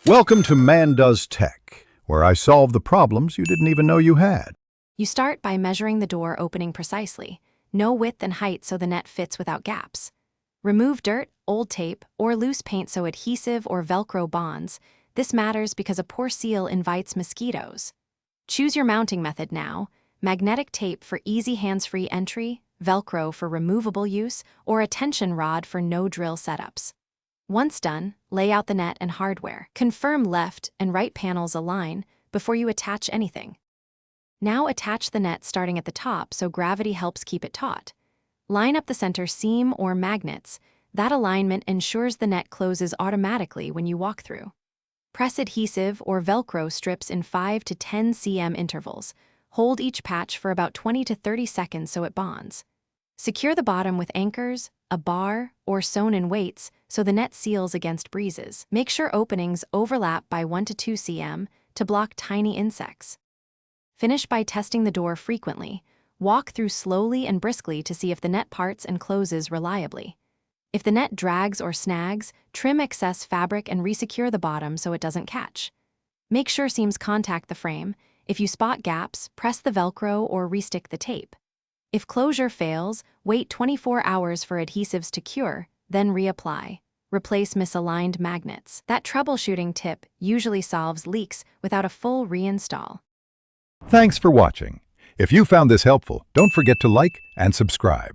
Welcome to Man Does Tech, where I solve the problems you didn't even know you had. You start by measuring the door opening precisely. Know width and height so the net fits without gaps. Remove dirt, old tape, or loose paint so adhesive or Velcro bonds. This matters because a poor seal invites mosquitoes. Choose your mounting method now: magnetic tape for easy hands-free entry, Velcro for removable use, or a tension rod for no-drill setups. Once done, lay out the net and hardware. Confirm left and right panels align before you attach anything. Now attach the net starting at the top so gravity helps keep it taut. Line up the center seam or magnets. That alignment ensures the net closes automatically when you walk through. Press adhesive or Velcro strips in 5 to 10 cm intervals. Hold each patch for about 20 to 30 seconds so it bonds. Secure the bottom with anchors, a bar, or sewn-in weights so the net seals against breezes. Make sure openings overlap by 1 to 2 cm to block tiny insects. Finish by testing the door frequently. Walk through slowly and briskly to see if the net parts and closes reliably. If the net drags or snags, trim excess fabric and resecure the bottom so it doesn't catch. Make sure seams contact the frame. If you spot gaps, press the Velcro or restick the tape. If closure fails, wait 24 hours for adhesives to cure, then reapply. Replace misaligned magnets. That troubleshooting tip usually solves leaks without a full reinstall. Thanks for watching. If you found this helpful, don't forget to like and subscribe.